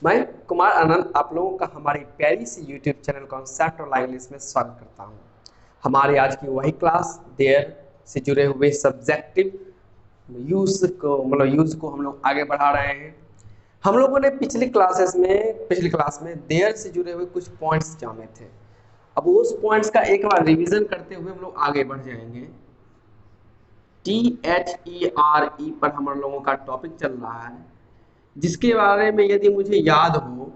मैं कुमार आनंद आप लोगों का हमारी प्यारी सी यूट्यूब चैनल कॉन्सेप्ट और इंग्लिश में स्वागत करता हूँ। हमारी आज की वही क्लास देयर से जुड़े हुए सब्जेक्टिव यूज को हम लोग आगे बढ़ा रहे हैं। हम लोगों ने पिछली क्लास में देयर से जुड़े हुए कुछ पॉइंट्स जाने थे। अब उस पॉइंट्स का एक बार रिवीजन करते हुए हम लोग आगे बढ़ जाएंगे। THERE पर हम लोगों का टॉपिक चल रहा है, जिसके बारे में यदि मुझे याद हो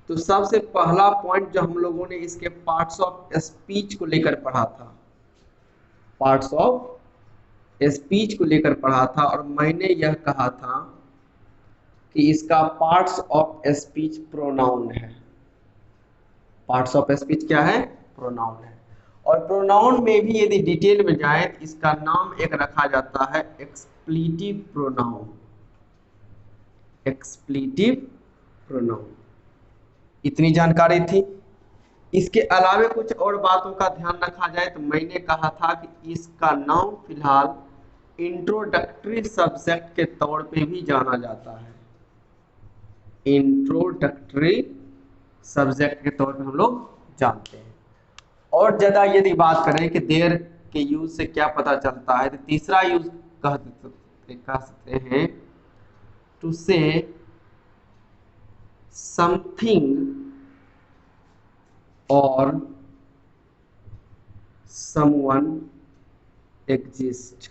तो सबसे पहला पॉइंट जो हम लोगों ने इसके पार्ट्स ऑफ स्पीच को लेकर पढ़ा था, पार्ट्स ऑफ स्पीच को लेकर पढ़ा था, और मैंने यह कहा था कि इसका पार्ट्स ऑफ स्पीच प्रोनाउन है। पार्ट्स ऑफ स्पीच क्या है? प्रोनाउन है। और प्रोनाउन में भी यदि डिटेल में जाए तो इसका नाम एक रखा जाता है एक्सप्लीटिव प्रोनाउन। एक्सप्लीटिव प्रोनाउन, इतनी जानकारी थी। इसके अलावे कुछ और बातों का ध्यान रखा जाए तो मैंने कहा था कि इसका नाम फिलहाल इंट्रोडक्टरी सब्जेक्ट के तौर पे भी जाना जाता है। इंट्रोडक्टरी सब्जेक्ट के तौर पे हम लोग जानते हैं। और ज्यादा यदि बात करें कि देयर के यूज से क्या पता चलता है, तो तीसरा यूज कह सकते हैं टू से समथिंग और someone exist।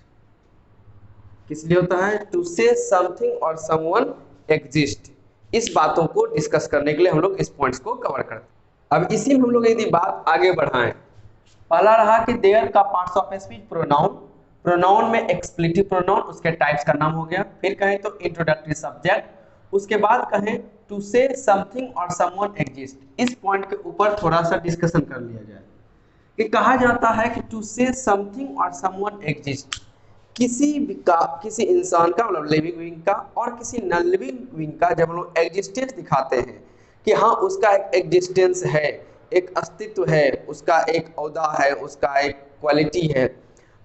किस लिए होता है? टू से समथिंग और someone exist। इस बातों को डिस्कस करने के लिए हम लोग इस पॉइंट्स को कवर करते हैं। अब इसी में हम लोग यदि बात आगे बढ़ाएं, पहला रहा कि देयर का parts of speech pronoun. Pronoun में एक्सप्लिटिव प्रोनाउन, उसके टाइप्स का नाम हो गया। फिर कहें तो इंट्रोडक्टरी सब्जेक्ट, उसके बाद कहें टू से समथिंग और समवन एग्जिस्ट। इस पॉइंट के ऊपर थोड़ा सा डिस्कशन कर लिया जाए कि कहा जाता है कि टू से समथिंग और समवन एग्जिस्ट, किसी इंसान का मतलब लिविंग बीइंग का और किसी नॉन लिविंग बीइंग का जब हम लोग एग्जिस्टेंस दिखाते हैं कि हाँ उसका एक एग्जिस्टेंस है, एक अस्तित्व है, उसका एक औदा है, उसका एक क्वालिटी है,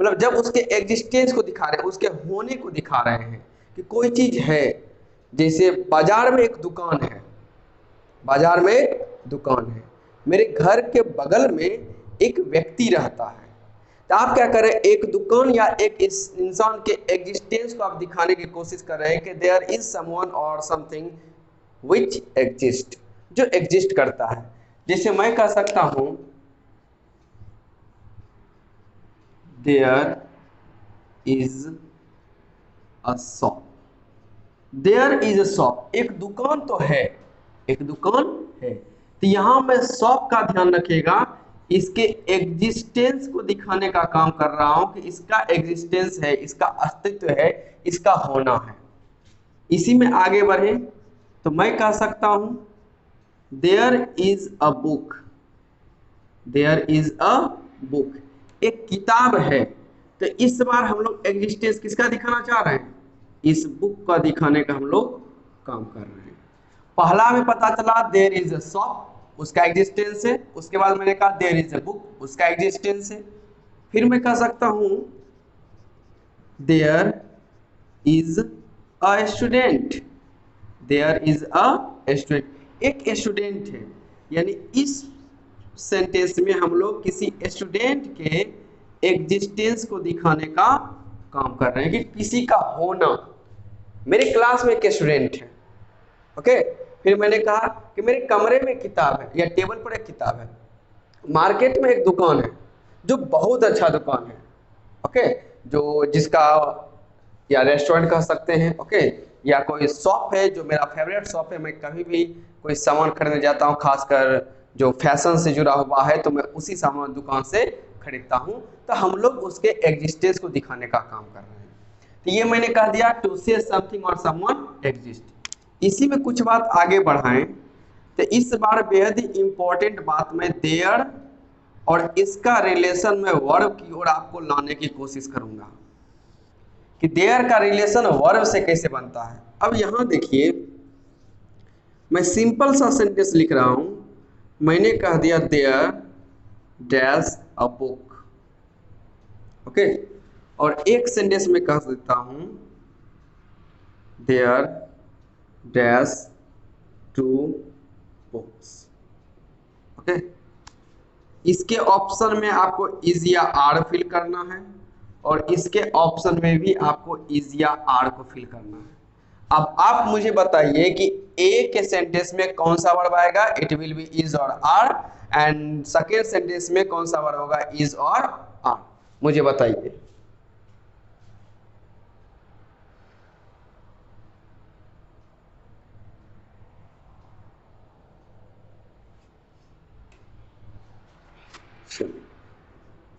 मतलब जब उसके एग्जिस्टेंस को दिखा रहे हैं, उसके होने को दिखा रहे हैं कि कोई चीज है। जैसे बाजार में एक दुकान है, बाजार में दुकान है, मेरे घर के बगल में एक व्यक्ति रहता है, तो आप क्या करें, एक दुकान या एक इस इंसान के एग्जिस्टेंस को आप दिखाने की कोशिश कर रहे हैं कि देयर इज समवन और समथिंग विच एग्जिस्ट, जो एग्जिस्ट करता है। जैसे मैं कह सकता हूं there is a shop. There is a shop, एक दुकान तो है, एक दुकान है। तो यहां मैं शॉप का ध्यान रखिएगा, इसके एग्जिस्टेंस को दिखाने का काम कर रहा हूं कि इसका एग्जिस्टेंस है, इसका अस्तित्व है, इसका होना है। इसी में आगे बढ़े तो मैं कह सकता हूं there is a book. There is a book, एक किताब है। तो इस बार हम लोग एग्जिस्टेंस किसका दिखाना चाह रहे हैं? इस बुक का दिखाने का हम लोग काम कर रहे हैं। पहला में पता चला देयर इज अ शॉप, उसका एग्जिस्टेंस है। उसके बाद मैंने कहा देयर इज अ बुक, उसका एग्जिस्टेंस है। फिर मैं कह सकता हूं there is a student. There is a student, एक स्टूडेंट है। यानी इस सेंटेंस में हम लोग किसी स्टूडेंट के एग्जिस्टेंस को दिखाने का काम कर रहे हैं कि किसी का होना। मेरे क्लास में एक स्टूडेंट है, ओके। फिर मैंने कहा कि मेरे कमरे में किताब है या टेबल पर एक किताब है। मार्केट में एक दुकान है जो बहुत अच्छा दुकान है, ओके, जो जिसका या रेस्टोरेंट कह सकते हैं, ओके, या कोई शॉप है जो मेरा फेवरेट शॉप है। मैं कभी भी कोई सामान खरीदने जाता हूँ, खासकर जो फैशन से जुड़ा हुआ है, तो मैं उसी सामान दुकान से खरीदता हूँ। तो हम लोग उसके एग्जिस्टेंस को दिखाने का काम कर रहे हैं। तो ये मैंने कह दिया टू से समथिंग और समवन एग्जिस्ट। इसी में कुछ बात आगे बढ़ाएं तो इस बार बेहद ही इंपॉर्टेंट बात मैं देयर और इसका रिलेशन में वर्ब की ओर आपको लाने की कोशिश करूंगा कि देयर का रिलेशन वर्ब से कैसे बनता है। अब यहां देखिए, मैं सिंपल सा सेंटेंस लिख रहा हूं। मैंने कह दिया there dash a book, okay, और एक सेंटेंस में कह देता हूं there dash two books. Okay, इसके ऑप्शन में आपको इज या आर फिल करना है और इसके ऑप्शन में भी आपको इज या आर को फिल करना है। अब आप मुझे बताइए कि ए के सेंटेंस में कौन सा वर्ब आएगा, इट विल बी इज और आर, एंड सेकेंड सेंटेंस में कौन सा वर्ब होगा, इज और आर, मुझे बताइए।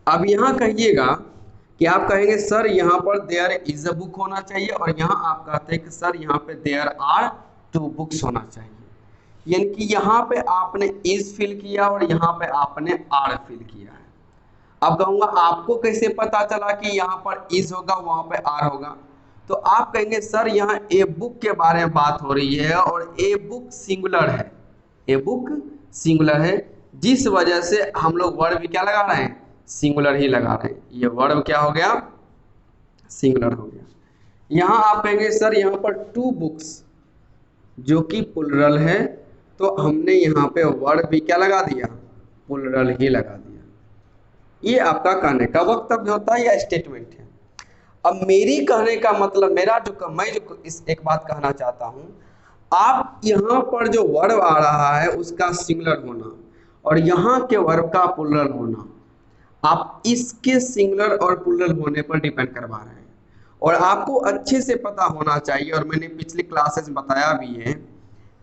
अब यहां कहिएगा कि आप कहेंगे सर यहाँ पर देयर इज अ बुक होना चाहिए और यहाँ आप कहते हैं कि सर यहाँ पे देयर आर टू बुक्स होना चाहिए, यानी कि यहाँ पे आपने इज फिल किया और यहाँ पे आपने आर फिल किया है। अब कहूंगा आपको कैसे पता चला कि यहाँ पर इज होगा वहां पे आर होगा, तो आप कहेंगे सर यहाँ ए बुक के बारे में बात हो रही है और ए बुक सिंगुलर है, ए बुक सिंगुलर है, जिस वजह से हम लोग वर्ब क्या लगा रहे हैं, सिंगुलर ही लगा रहे हैं। ये वर्ब क्या हो गया, सिंगुलर हो गया। यहाँ आप कहेंगे सर यहाँ पर टू बुक्स जो कि प्लुरल है, तो हमने यहाँ पे वर्ब भी क्या लगा दिया, प्लुरल ही लगा दिया। ये आपका कहने का वक्तव्य होता है या स्टेटमेंट है। अब मेरी कहने का मतलब, मैं जो इस एक बात कहना चाहता हूं, आप यहाँ पर जो वर्ब आ रहा है उसका सिंगुलर होना और यहाँ के वर्ब का प्लुरल होना, आप इसके सिंगुलर और प्लुरल होने पर डिपेंड करवा रहे हैं। और आपको अच्छे से पता होना चाहिए, और मैंने पिछली क्लासेस में बताया भी है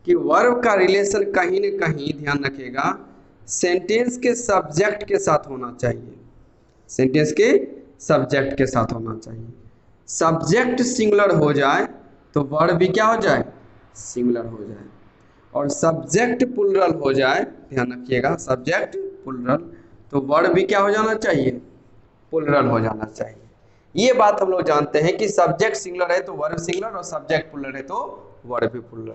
कि वर्ब का रिलेशन कहीं न कहीं, ध्यान रखिएगा, सेंटेंस के सब्जेक्ट के साथ होना चाहिए, सेंटेंस के सब्जेक्ट के साथ होना चाहिए। सब्जेक्ट सिंगुलर हो जाए तो वर्ब भी क्या हो जाए, सिंगुलर हो जाए, और सब्जेक्ट प्लुरल हो जाए, ध्यान रखिएगा, सब्जेक्ट प्लुरल, तो वर्ब भी क्या हो जाना चाहिए, प्लुरल हो जाना चाहिए। ये बात हम लोग जानते हैं कि सब्जेक्ट सिंगुलर है तो वर्ब सिंगुलर और सब्जेक्ट प्लुरल है तो वर्ब भी प्लुरल।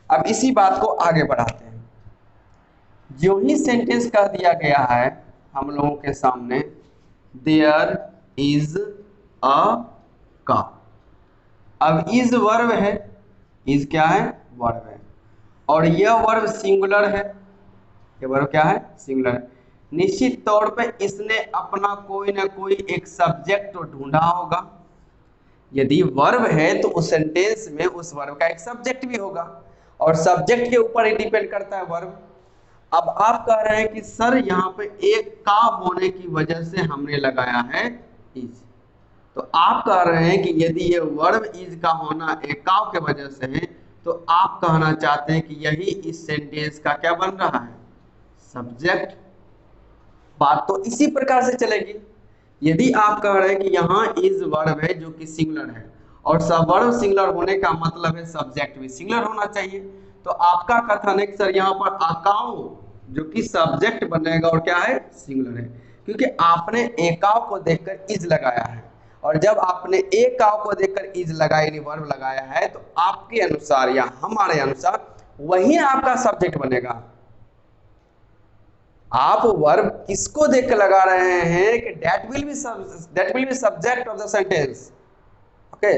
अब इसी बात को आगे बढ़ाते हैं। जो ही सेंटेंस कह दिया गया है हम लोगों के सामने, देयर इज अ का, अब इज वर्ब है, इज क्या है, वर्ब है, और यह वर्ब सिंगुलर है, ये वर्ब क्या है, सिंगुलर है। निश्चित तौर पे इसने अपना कोई ना कोई एक सब्जेक्ट तो ढूंढा होगा। यदि वर्ब है तो उस सेंटेंस में उस वर्ब का एक सब्जेक्ट भी होगा, और सब्जेक्ट के ऊपर ही डिपेंड करता है वर्ब। अब आप कह रहे हैं कि सर यहाँ पे एक का होने की वजह से हमने लगाया है इज, तो आप कह रहे हैं कि यदि ये वर्ब इज का होना एक काव के वजह से है, तो आप कहना चाहते हैं कि यही इस सेंटेंस का क्या बन रहा है, सब्जेक्ट। बात तो इसी प्रकार से चलेगी। यदि आप कह रहे हैं कि यहाँ इज वर्ब है जो कि सिंगुलर है, और सब वर्ब सिंगुलर होने का मतलब है सब्जेक्ट भी सिंगुलर होना चाहिए, तो आपका कथन है कि सर यहाँ पर अकाउ जो कि सब्जेक्ट बनेगा और क्या है, सिंगुलर है, क्योंकि आपने एकाव को देखकर इज लगाया है, और जब आपने एकाव को देखकर इज लगाया यानी वर्ब लगाया है, तो आपके अनुसार या हमारे अनुसार वही आपका सब्जेक्ट बनेगा। आप वर्ब किसको देख के लगा रहे हैं कि that will be subject of the sentence, okay,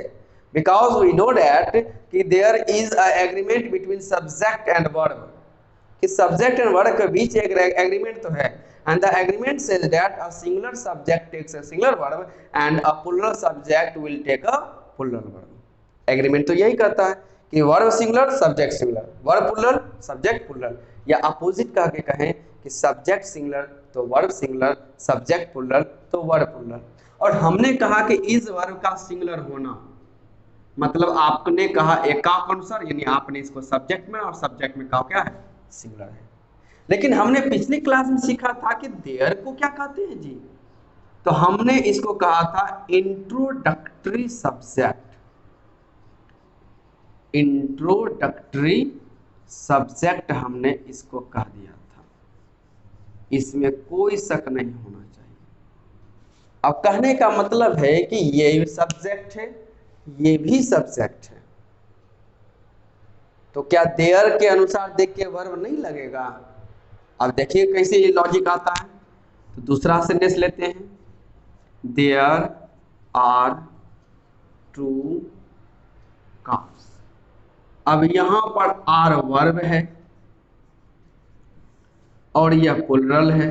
because we know that कि there is a agreement between subject and verb, कि subject and verb के बीच एक agreement तो है, and the agreement says that a singular subject takes a singular verb and a plural subject will take a plural verb। agreement तो यही कहता है कि verb singular subject singular, verb plural subject plural, या opposite कह के कहें कि सब्जेक्ट सिंगुलर तो वर्ब सिंगुलर, सब्जेक्ट प्लुरल तो वर्ब प्लुरल। और हमने कहा कि इस वर्ब का सिंगुलर होना मतलब आपने कहा एक काव के अनुसार, यानी आपने इसको सब्जेक्ट में और सब्जेक्ट में काव क्या है, सिंगुलर है। लेकिन हमने पिछली क्लास में सीखा था कि देयर को क्या कहते हैं जी, तो हमने इसको कहा था इंट्रोडक्टरी सब्जेक्ट, इंट्रोडक्टरी सब्जेक्ट हमने इसको कह दिया था, इसमें कोई शक नहीं होना चाहिए। अब कहने का मतलब है कि ये भी सब्जेक्ट है, ये भी सब्जेक्ट है, तो क्या देयर के अनुसार देख के वर्ब नहीं लगेगा। अब देखिए कैसे ये लॉजिक आता है, तो दूसरा सेंटेंस लेते हैं, देयर आर टू काउस। अब यहां पर आर वर्ब है और यह प्लुरल है,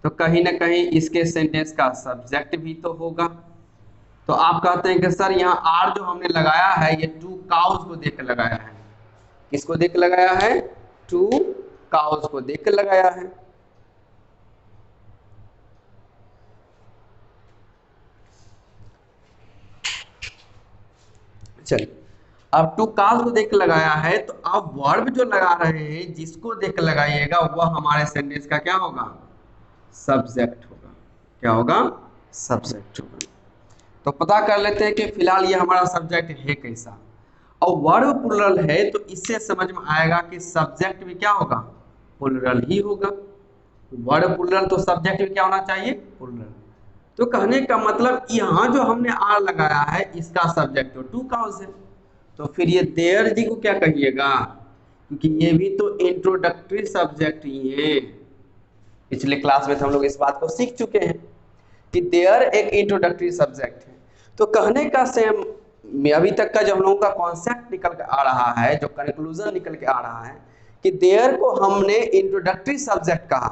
तो कहीं ना कहीं इसके सेंटेंस का सब्जेक्ट भी तो होगा। तो आप कहते हैं कि सर यहाँ आर जो हमने लगाया है ये टू काउज को देख कर लगाया है। किसको देख कर लगाया है? टू काउज को देख कर लगाया है। चलिए, अब टू काउज को देख कर लगाया है, तो अब वर्ब जो लगा रहे हैं जिसको देख कर लगाइएगा वह हमारे सेंटेंस का क्या होगा? सब्जेक्ट होगा। क्या होगा? सब्जेक्ट होगा। तो पता कर लेते हैं कि फिलहाल ये हमारा सब्जेक्ट है कैसा। और वर्ब प्लुरल है तो इससे समझ में आएगा कि सब्जेक्ट भी क्या होगा? प्लुरल ही होगा। वर्ब प्लुरल तो सब्जेक्ट भी क्या होना चाहिए? प्लुरल। तो कहने का मतलब यहाँ जो हमने आर लगाया है इसका सब्जेक्ट तो टू काउज है, तो फिर ये देयर जी को क्या कहिएगा? क्योंकि ये भी तो इंट्रोडक्टरी सब्जेक्ट ही है। पिछले क्लास में हम लोग इस बात को सीख चुके हैं कि देयर एक इंट्रोडक्टरी सब्जेक्ट है। तो कहने का सेम अभी तक का जो हम लोगों का कॉन्सेप्ट निकल के आ रहा है, जो कंक्लूजन निकल के आ रहा है कि देयर को हमने इंट्रोडक्टरी सब्जेक्ट कहा,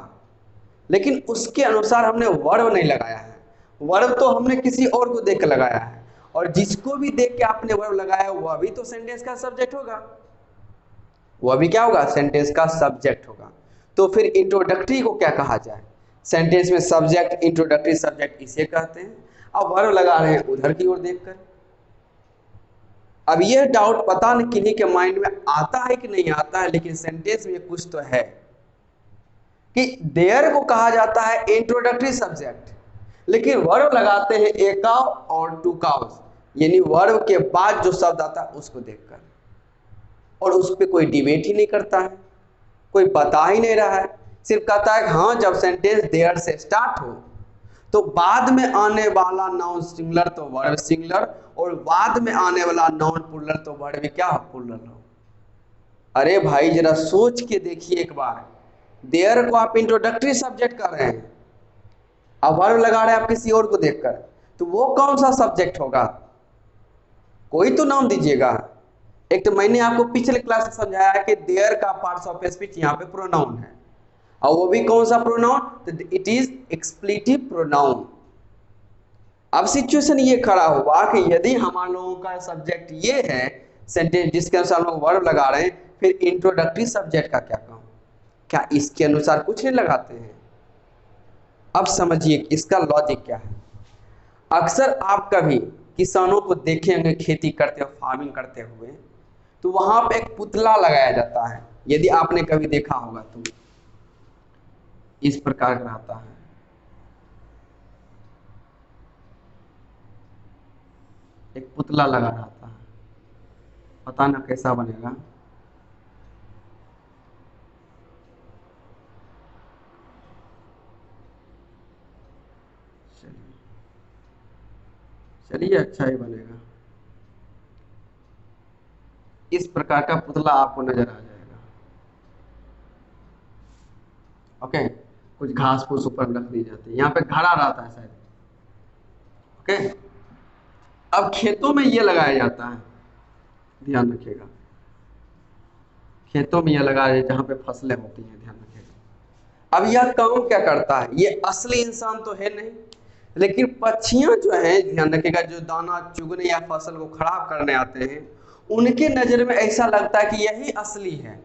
लेकिन उसके अनुसार हमने वर्ब नहीं लगाया है। वर्ब तो हमने किसी और को देख के लगाया है, और जिसको भी देख के आपने वर्ब लगाया वह भी तो सेंटेंस का सब्जेक्ट होगा। वह भी क्या होगा? सेंटेंस का सब्जेक्ट होगा। तो फिर इंट्रोडक्टरी को क्या कहा जाए? सेंटेंस में सब्जेक्ट इंट्रोडक्टरी सब्जेक्ट इसे कहते हैं। अब वर्ब लगा रहे हैं उधर की ओर देखकर। अब यह डाउट पता नहीं किन्हीं के माइंड में आता है कि नहीं आता है, लेकिन सेंटेंस में कुछ तो है कि देयर को कहा जाता है इंट्रोडक्टरी सब्जेक्ट, लेकिन वर्ब लगाते हैं ए काउ और टू काउज, यानी वर्ब के बाद जो शब्द आता है उसको देखकर, और उस पर कोई डिबेट ही नहीं करता है, कोई बता ही नहीं रहा है, सिर्फ कहता है हाँ जब सेंटेंस देयर से स्टार्ट हो तो बाद में आने वाला नाउन सिंगुलर तो वर्ब सिंगुलर, और बाद में आने वाला नाउन प्लुरल तो वर्ब क्या हो? प्लुरल हो। अरे भाई जरा सोच के देखिए एक बार, देयर को आप इंट्रोडक्टरी सब्जेक्ट कर रहे हैं, अब वर्ब लगा रहे हैं आप किसी और को देखकर, तो वो कौन सा सब्जेक्ट होगा? कोई तो नाम दीजिएगा। एक तो मैंने आपको पिछले क्लास में समझाया है कि देयर का पार्ट्स ऑफ स्पीच यहाँ पे प्रोनाउन है, और वो भी कौन सा प्रोनाउन? तो इट इज एक्सप्लेटिव प्रोनाउन। अब सिचुएशन ये खड़ा हुआ कि यदि हमारे लोगों का सब्जेक्ट ये है सेंटेंस जिसके अनुसार हम लोग वर्ब लगा रहे हैं, फिर इंट्रोडक्टरी सब्जेक्ट का क्या कहूं? क्या इसके अनुसार कुछ नहीं लगाते हैं? अब समझिए इसका लॉजिक क्या है। अक्सर आप कभी किसानों को देखे होंगे खेती करते हुए, फार्मिंग करते हुए, तो वहां पे एक पुतला लगाया जाता है, यदि आपने कभी देखा होगा तो इस प्रकार का रहता है। एक पुतला लगा रहता है, पता ना कैसा बनेगा। चलिए अच्छा ही बनेगा। इस प्रकार का पुतला आपको नजर आ जाएगा। ओके, कुछ घास फूस ऊपर रख दी जाती है, यहाँ पे घड़ा रहता है शायद। ओके, अब खेतों में ये लगाया जाता है, ध्यान रखिएगा, खेतों में यह लगाया जाए जहां पे फसलें होती हैं, ध्यान रखिएगा। अब यह काम क्या करता है? ये असली इंसान तो है नहीं, लेकिन पक्षियां जो हैं, ध्यान रखिएगा, जो दाना चुगने या फसल को खराब करने आते हैं, उनके नजर में ऐसा लगता है कि यही असली है।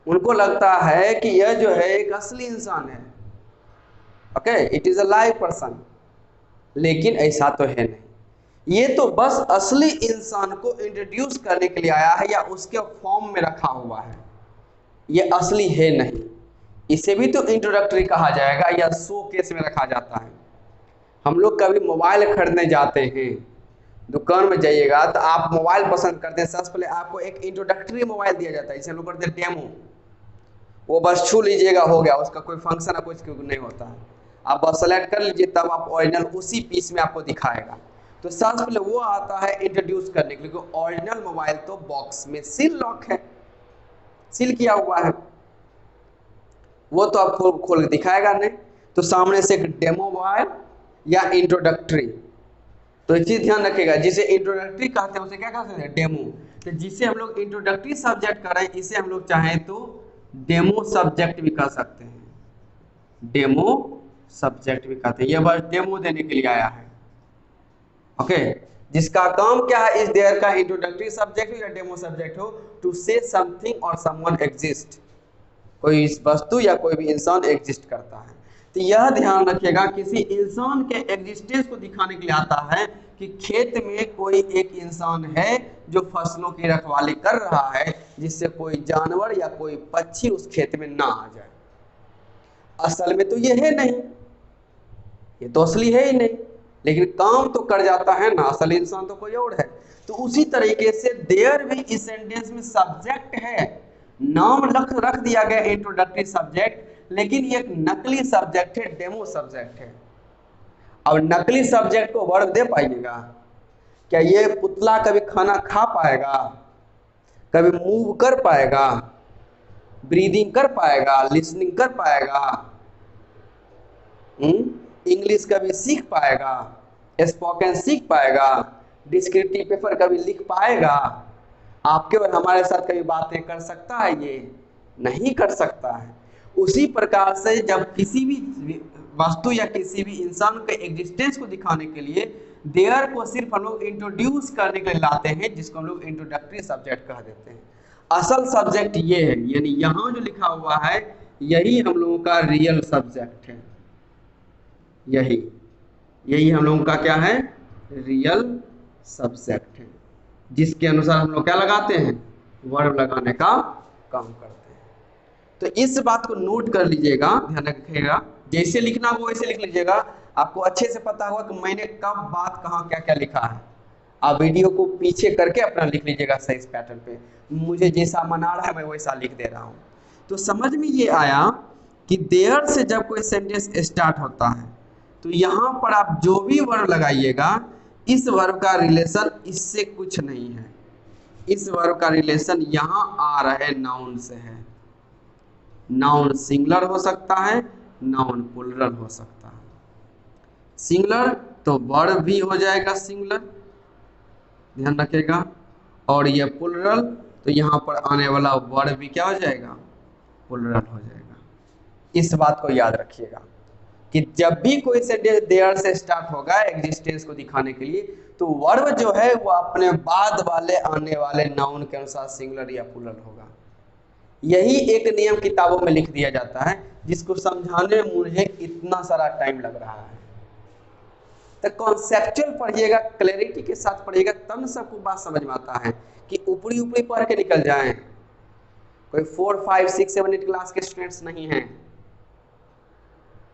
उनको लगता है कि यह जो है एक असली इंसान है। Okay, it is a live person, लेकिन ऐसा तो है नहीं। ये तो बस असली इंसान को इंट्रोड्यूस करने के लिए आया है या उसके फॉर्म में रखा हुआ है, ये असली है नहीं। इसे भी तो इंट्रोडक्टरी कहा जाएगा या शो केस में रखा जाता है। हम लोग कभी मोबाइल खरीदने जाते हैं, दुकान में जाइएगा तो आप मोबाइल पसंद करते हैं, सबसे पहले आपको एक इंट्रोडक्टरी मोबाइल दिया जाता है, इसे हम लोग करते हैं डेमो। वो बस छू लीजिएगा, हो गया, उसका कोई फंक्शन है कुछ नहीं होता है। आप बस सेलेक्ट कर लीजिए, तब आप ओरिजिनल उसी पीस में आपको दिखाएगा। तो सबसे पहले वो आता है इंट्रोड्यूस करने के लिए। ओरिजिनल मोबाइल तो बॉक्स में सील लॉक है, सील किया हुआ है, वो तो आप खोल के दिखाएगा नहीं। तो सामने से एक डेमो मोबाइल या इंट्रोडक्टरी, तो ये चीज ध्यान रखिएगा, जिसे इंट्रोडक्टरी कहते हैं उसे क्या कहते हैं? डेमो। तो जिसे हम लोग इंट्रोडक्टरी सब्जेक्ट कर रहे हैं इसे हम लोग चाहें तो डेमो सब्जेक्ट भी कर सकते हैं, डेमो सब्जेक्ट भी कहते हैं। ये बस डेमो देने के लिए आया है। ओके, जिसका काम क्या है, इस देयर का इंट्रोडक्टरी सब्जेक्ट हो या डेमो सब्जेक्ट हो, टू से समथिंग और समवन एग्जिस्ट, कोई वस्तु या कोई भी इंसान एग्जिस्ट करता है। तो यह ध्यान रखिएगा, किसी इंसान के एग्जिस्टेंस को दिखाने के लिए आता है कि खेत में कोई एक इंसान है जो फसलों की रखवाली कर रहा है, जिससे कोई जानवर या कोई पक्षी उस खेत में ना आ जाए। असल में तो ये है नहीं, ये तो असली है ही नहीं, लेकिन काम तो कर जाता है ना, असल इंसान तो कोई और है। तो उसी तरीके से देयर भी इस सेंटेंस में सब्जेक्ट है, नाम रख दिया गया इंट्रोडक्टरी सब्जेक्ट, लेकिन ये एक नकली सब्जेक्ट है, डेमो सब्जेक्ट है। अब नकली सब्जेक्ट को वर्ब दे पाइएगा क्या? ये पुतला कभी खाना खा पाएगा, कभी मूव कर पाएगा, ब्रीदिंग कर पाएगा, लिसनिंग कर पाएगा, इंग्लिश कभी सीख पाएगा, स्पोकन सीख पाएगा, डिस्क्रिप्टिव पेपर कभी लिख पाएगा, आपके और हमारे साथ कभी बातें कर सकता है? ये नहीं कर सकता है। उसी प्रकार से जब किसी भी वस्तु या किसी भी इंसान के एग्जिस्टेंस को दिखाने के लिए देयर को सिर्फ हम लोग इंट्रोड्यूस करने के लिए लाते हैं, जिसको हम लोग इंट्रोडक्टरी सब्जेक्ट कह देते हैं। असल सब्जेक्ट ये है, यानी यहाँ जो लिखा हुआ है यही हम लोगों का रियल सब्जेक्ट है, यही हम लोगों का क्या है? रियल सब्जेक्ट है, जिसके अनुसार हम लोग क्या लगाते हैं? वर्ब लगाने का काम करते हैं। तो इस बात को नोट कर लीजिएगा, ध्यान रखिएगा, जैसे लिखना हो वैसे लिख लीजिएगा। आपको अच्छे से पता होगा कि मैंने कब बात कहाँ क्या क्या लिखा है। आप वीडियो को पीछे करके अपना लिख लीजिएगा सही पैटर्न पे। मुझे जैसा मना रहा है मैं वैसा लिख दे रहा हूँ। तो समझ में ये आया कि देयर से जब कोई सेंटेंस स्टार्ट होता है तो यहाँ पर आप जो भी वर्ब लगाइएगा, इस वर्ब का रिलेशन इससे कुछ नहीं है। इस वर्ब का रिलेशन यहाँ आ रहे नाउन से है। नाउन सिंगुलर हो सकता है, नाउन प्लुरल हो सकता है। सिंगुलर तो वर्ब भी हो जाएगा सिंगुलर, ध्यान रखिएगा, और ये प्लुरल तो यहाँ पर आने वाला वर्ब भी क्या हो जाएगा? प्लुरल हो जाएगा। इस बात को याद रखिएगा कि जब भी कोई सेंटेंस देयर से स्टार्ट होगा एग्जिस्टेंस को दिखाने के लिए, तो वर्ब जो है वो अपने बाद वाले आने वाले नाउन के अनुसार सिंगुलर या प्लुरल होगा। यही एक नियम किताबों में लिख दिया जाता है, जिसको समझाने में मुझे इतना सारा टाइम लग रहा है। तो कॉन्सेप्चुअल पढ़िएगा, क्लैरिटी के साथ पढ़िएगा, तब सबको बात समझ में आता है कि ऊपरी ऊपरी पढ़ के निकल जाएं। कोई 4, 5, 6, 7, 8 क्लास के स्टूडेंट्स नहीं हैं।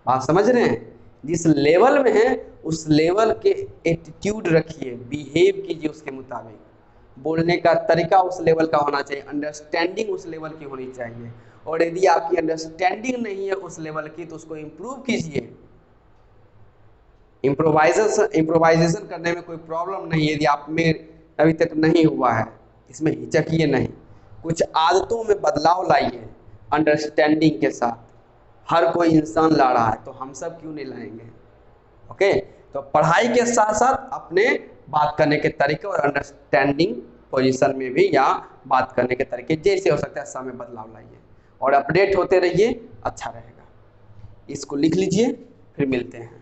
बात समझ रहे हैं? जिस लेवल में है उस लेवल के एटीट्यूड रखिए, बिहेव कीजिए उसके मुताबिक, बोलने का तरीका उस लेवल का होना चाहिए, अंडरस्टैंडिंग उस लेवल की होनी चाहिए। और यदि आपकी अंडरस्टैंडिंग नहीं है उस लेवल की तो उसको इम्प्रूव कीजिए। इम्प्रोवाइजेशन करने में कोई प्रॉब्लम नहीं है, यदि आप में अभी तक नहीं हुआ है, इसमें हिचकिए नहीं। कुछ आदतों में बदलाव लाइए अंडरस्टैंडिंग के साथ। हर कोई इंसान ला रहा है तो हम सब क्यों नहीं लाएंगे? ओके, तो पढ़ाई के साथ साथ अपने बात करने के तरीके और अंडरस्टैंडिंग पोजीशन में भी या बात करने के तरीके जैसे हो सकता है सब में बदलाव लाइए और अपडेट होते रहिए, अच्छा रहेगा। इसको लिख लीजिए, फिर मिलते हैं।